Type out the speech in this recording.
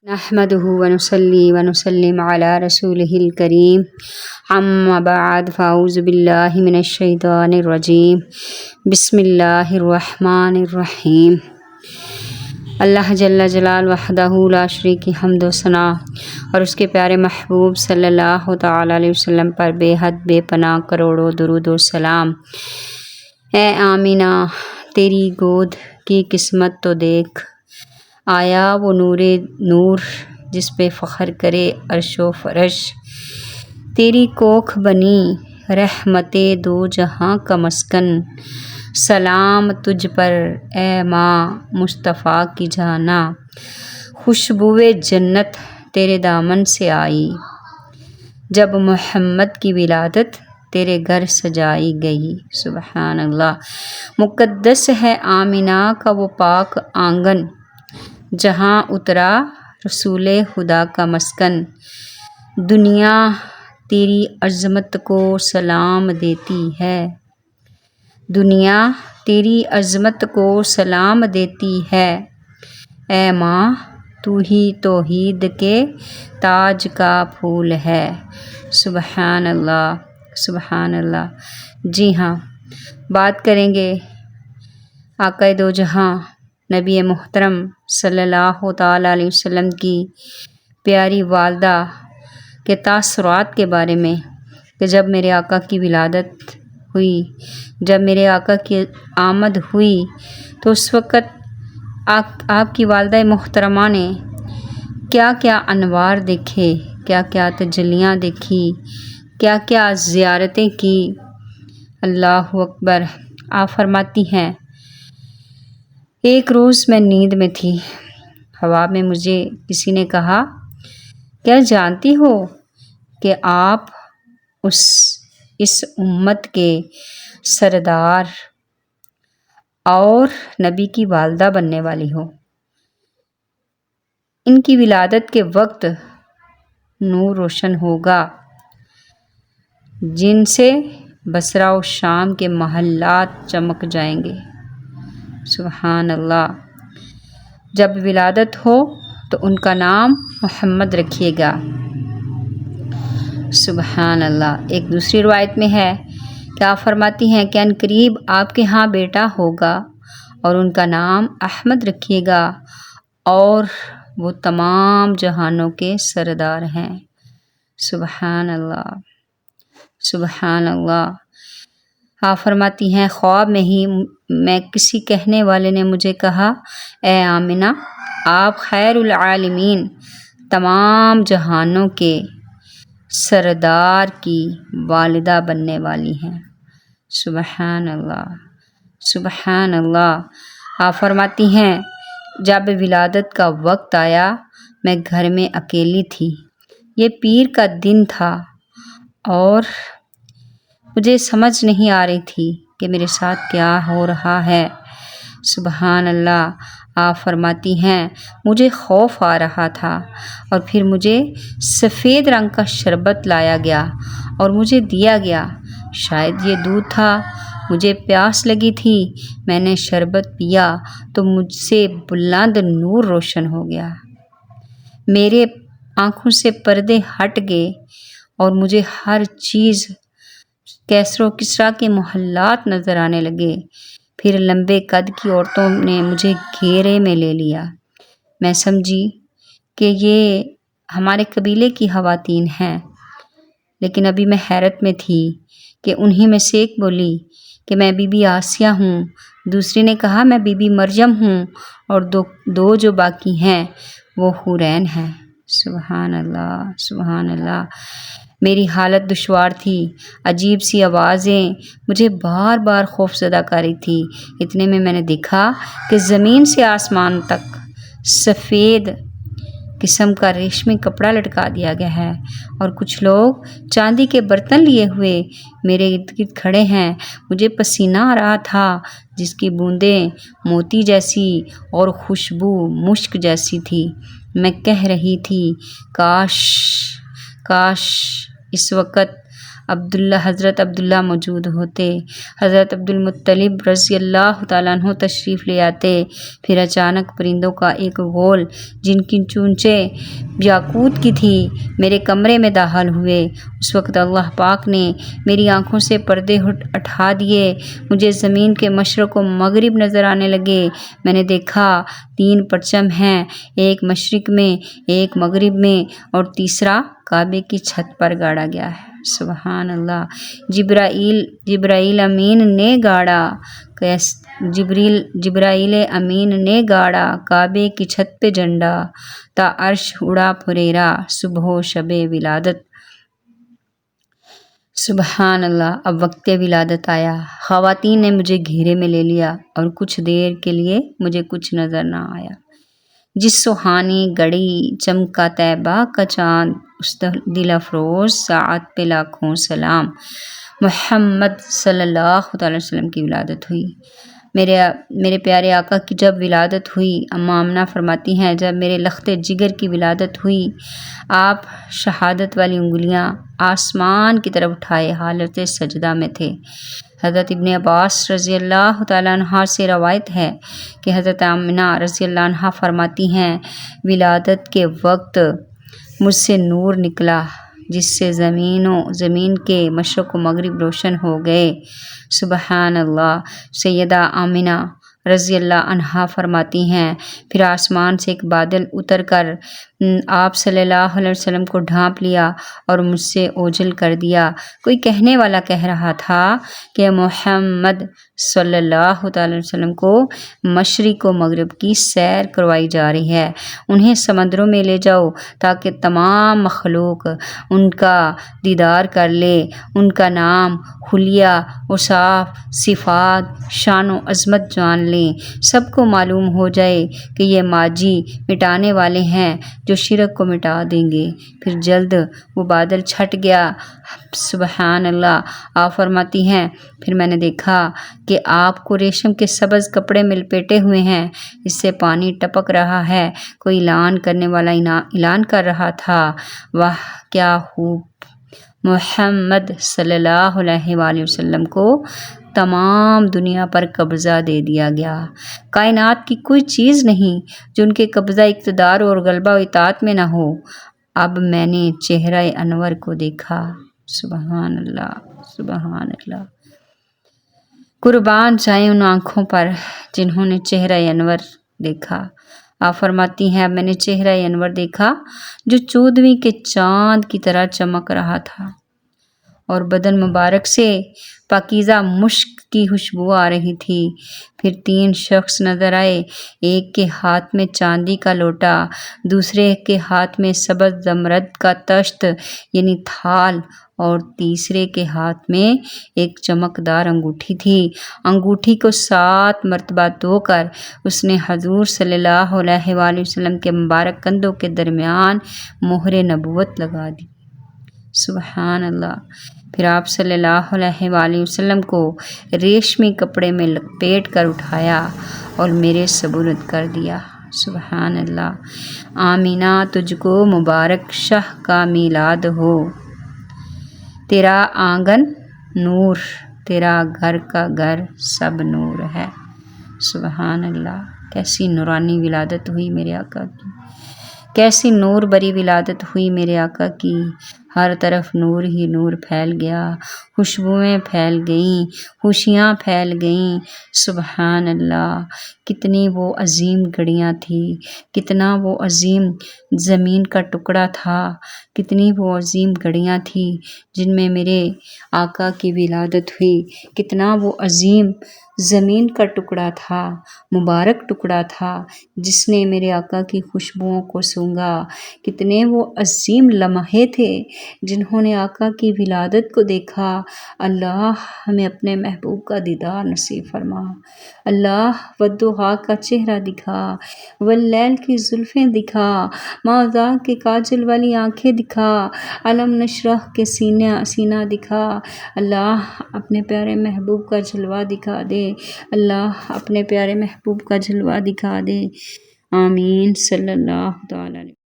نحمده ونصلي ونسلم على رسوله الكريم اما بعد فاعوذ باللہ من الشیطان الرجیم بسم اللہ الرحمن الرحیم۔ اللہ جل جلال وحدہ لا شریک کی حمد و ثنا اور اس کے پیارے محبوب صلی اللہ تعالی علیہ وسلم پر بے حد بے پناہ کروڑوں درود و سلام۔ اے آمینہ تیری گود کی قسمت تو دیکھ، آیا وہ نور جس پہ فخر کرے عرش و فرش، تیری کوکھ بنی رحمت دو جہاں کا مسکن، سلام تجھ پر اے ماں مصطفیٰ کی جانا، خوشبوئے جنت تیرے دامن سے آئی، جب محمد کی ولادت تیرے گھر سجائی گئی۔ سبحان اللہ۔ مقدس ہے آمینہ کا وہ پاک آنگن، جہاں اترا رسول خدا کا مسکن، دنیا تیری عظمت کو سلام دیتی ہے، دنیا تیری عظمت کو سلام دیتی ہے، اے ماں تو ہی توحید کے تاج کا پھول ہے۔ سبحان اللہ، سبحان اللہ۔ جی ہاں، بات کریں گے آقا دو جہاں نبی محترم صلی اللہ تعالیٰ علیہ وسلم کی پیاری والدہ کے تاثرات کے بارے میں، کہ جب میرے آقا کی ولادت ہوئی، جب میرے آقا کی آمد ہوئی تو اس وقت آپ کی والدہ محترمہ نے کیا کیا انوار دیکھے، کیا کیا تجلیاں دیکھی، کیا کیا زیارتیں کی۔ اللہ اکبر۔ آپ فرماتی ہیں، ایک روز میں نیند میں تھی، خواب میں مجھے کسی نے کہا، کیا جانتی ہو کہ آپ اس امت کے سردار اور نبی کی والدہ بننے والی ہو؟ ان کی ولادت کے وقت نور روشن ہوگا جن سے بصرہ و شام کے محلات چمک جائیں گے۔ سبحان اللہ۔ جب ولادت ہو تو ان کا نام محمد رکھیے گا۔ سبحان اللہ۔ ایک دوسری روایت میں ہے کہ آپ فرماتی ہیں کہ ان قریب آپ کے ہاں بیٹا ہوگا اور ان کا نام احمد رکھیے گا، اور وہ تمام جہانوں کے سردار ہیں۔ سبحان اللہ، سبحان اللہ۔ آپ فرماتی ہیں، خواب میں ہی میں کسی کہنے والے نے مجھے کہا، اے آمینہ آپ خیر العالمین، تمام جہانوں کے سردار کی والدہ بننے والی ہیں۔ سبحان اللہ، سبحان اللہ۔ آپ فرماتی ہیں، جب ولادت کا وقت آیا میں گھر میں اکیلی تھی، یہ پیر کا دن تھا اور مجھے سمجھ نہیں آ رہی تھی کہ میرے ساتھ کیا ہو رہا ہے۔ سبحان اللہ۔ آپ فرماتی ہیں، مجھے خوف آ رہا تھا اور پھر مجھے سفید رنگ کا شربت لایا گیا اور مجھے دیا گیا، شاید یہ دودھ تھا، مجھے پیاس لگی تھی، میں نے شربت پیا تو مجھ سے بلند نور روشن ہو گیا، میرے آنکھوں سے پردے ہٹ گئے اور مجھے ہر چیز کیسر و کسریٰ کے محلات نظر آنے لگے۔ پھر لمبے قد کی عورتوں نے مجھے گھیرے میں لے لیا، میں سمجھی کہ یہ ہمارے قبیلے کی خواتین ہیں، لیکن ابھی میں حیرت میں تھی کہ انہی میں سے ایک بولی کہ میں بی بی آسیہ ہوں، دوسری نے کہا میں بی بی مریم ہوں، اور دو جو باقی ہیں وہ حورین ہیں۔ سبحان اللہ، سبحان اللہ۔ میری حالت دشوار تھی، عجیب سی آوازیں مجھے بار بار خوف زدہ کر رہی تھی۔ اتنے میں نے دیکھا کہ زمین سے آسمان تک سفید قسم کا ریشمی کپڑا لٹکا دیا گیا ہے، اور کچھ لوگ چاندی کے برتن لیے ہوئے میرے ارد گرد کھڑے ہیں۔ مجھے پسینہ آ رہا تھا جس کی بوندیں موتی جیسی اور خوشبو مشک جیسی تھی۔ میں کہہ رہی تھی، کاش اس وقت حضرت عبداللہ موجود ہوتے، حضرت عبدالمطلب رضی اللہ تعالیٰ عنہ تشریف لے آتے، پھر اچانک پرندوں کا ایک غول جن کی چونچیں یاقوت کی تھی میرے کمرے میں داخل ہوئے۔ اس وقت اللہ پاک نے میری آنکھوں سے پردے اٹھا دیے، مجھے زمین کے مشرق و مغرب نظر آنے لگے۔ میں نے دیکھا 3 پرچم ہیں، ایک مشرق میں، ایک مغرب میں اور تیسرا کعبے کی چھت پر گاڑا گیا ہے۔ سبحان اللہ۔ جبرائیل امین نے گاڑا جبرائیل امین نے گاڑا کعبے کی چھت پہ جھنڈا، تا عرش اڑا پھریرا صبح و شب ولادت۔ سبحان اللہ۔ اب وقت ولادت آیا، خواتین نے مجھے گھیرے میں لے لیا اور کچھ دیر کے لیے مجھے کچھ نظر نہ آیا۔ جس سہانی گھڑی چمکا طیبہ کا چاند، اس دل افروز ساعت پہ لاکھوں سلام۔ محمد صلی اللہ تعالی وسلم کی ولادت ہوئی۔ میرے پیارے آقا کی جب ولادت ہوئی، اماں آمنہ فرماتی ہیں جب میرے لخت جگر کی ولادت ہوئی، آپ شہادت والی انگلیاں آسمان کی طرف اٹھائے حالت سجدہ میں تھے۔ حضرت ابن عباس رضی اللہ تعالیٰ عنہ سے روایت ہے کہ حضرت آمنہ رضی اللہ عنہ فرماتی ہیں ولادت کے وقت مجھ سے نور نکلا جس سے زمین کے مشرق و مغرب روشن ہو گئے۔ سبحان اللہ۔ سیدہ آمنہ رضی اللہ عنہا فرماتی ہیں پھر آسمان سے ایک بادل اتر کر آپ صلی اللہ علیہ وسلم کو ڈھانپ لیا اور مجھ سے اوجھل کر دیا۔ کوئی کہنے والا کہہ رہا تھا کہ محمد صلی اللہ تعالی وسلم کو مشرق و مغرب کی سیر کروائی جا رہی ہے، انہیں سمندروں میں لے جاؤ تاکہ تمام مخلوق ان کا دیدار کر لے، ان کا نام، حلیہ، اوصاف، صفات، شان و عظمت جان لیں، سب کو معلوم ہو جائے کہ یہ ماجی مٹانے والے ہیں جو شرک کو مٹا دیں گے۔ پھر جلد وہ بادل چھٹ گیا۔ سبحان اللہ۔ آپ فرماتی ہیں پھر میں نے دیکھا کہ آپ کو ریشم کے سبز کپڑے میں لپیٹے ہوئے ہیں، اس سے پانی ٹپک رہا ہے، کوئی اعلان کرنے والا اعلان کر رہا تھا، واہ کیا خوب! محمد صلی اللہ علیہ وآلہ وسلم کو تمام دنیا پر قبضہ دے دیا گیا۔ کائنات کی کوئی چیز نہیں جو ان کے قبضہ اقتدار اور غلبہ و اطاعت میں نہ ہو۔ اب میں نے چہرہ انور کو دیکھا۔ سبحان اللہ، سبحان اللہ۔ قربان جائیں ان آنکھوں پر جنہوں نے چہرہ انور دیکھا۔ آپ فرماتی ہیں اب میں نے چہرہ انور دیکھا جو 14ویں کے چاند کی طرح چمک رہا تھا اور بدن مبارک سے پاکیزہ مشک کی خوشبو آ رہی تھی۔ پھر 3 شخص نظر آئے، ایک کے ہاتھ میں چاندی کا لوٹا، دوسرے کے ہاتھ میں سبز زمرد کا تشت یعنی تھال اور تیسرے کے ہاتھ میں ایک چمکدار انگوٹھی تھی۔ انگوٹھی کو 7 مرتبہ دھو کر اس نے حضور صلی اللہ علیہ وآلہ وسلم کے مبارک کندھوں کے درمیان مہر نبوت لگا دی۔ سبحان اللہ۔ پھر آپ صلی اللہ علیہ وآلہ وسلم کو ریشمی کپڑے میں لپیٹ کر اٹھایا اور میرے سپرد کر دیا۔ سبحان اللہ۔ آمینہ تجھ کو مبارک شاہ کا میلاد ہو، تیرا آنگن نور، تیرا گھر کا گھر سب نور ہے۔ سبحان اللہ۔ کیسی نورانی ولادت ہوئی میرے آقا کی، کیسی نور بری ولادت ہوئی میرے آقا کی۔ ہر طرف نور ہی نور پھیل گیا، خوشبوئیں پھیل گئیں، خوشیاں پھیل گئیں۔ سبحان اللہ۔ کتنی وہ عظیم گھڑیاں تھیں، کتنا وہ عظیم زمین کا ٹکڑا تھا، کتنی وہ عظیم گھڑیاں تھیں جن میں میرے آقا کی ولادت ہوئی، کتنا وہ عظیم زمین کا ٹکڑا تھا، مبارک ٹکڑا تھا جس نے میرے آقا کی خوشبوؤں کو سونگھا، کتنے وہ عظیم لمحے تھے جنہوں نے آقا کی ولادت کو دیکھا۔ اللہ ہمیں اپنے محبوب کا دیدار نصیب فرما۔ اللہ والضحیٰ کا چہرہ دکھا، واللیل کی زلفیں دکھا، ماذا کے کاجل والی آنکھیں دکھا، علم نشرح کے سینہ دکھا۔ اللہ اپنے پیارے محبوب کا جلوہ دکھا دے، اللہ اپنے پیارے محبوب کا جلوہ دکھا دے۔ آمین۔ صلی اللہ تعالی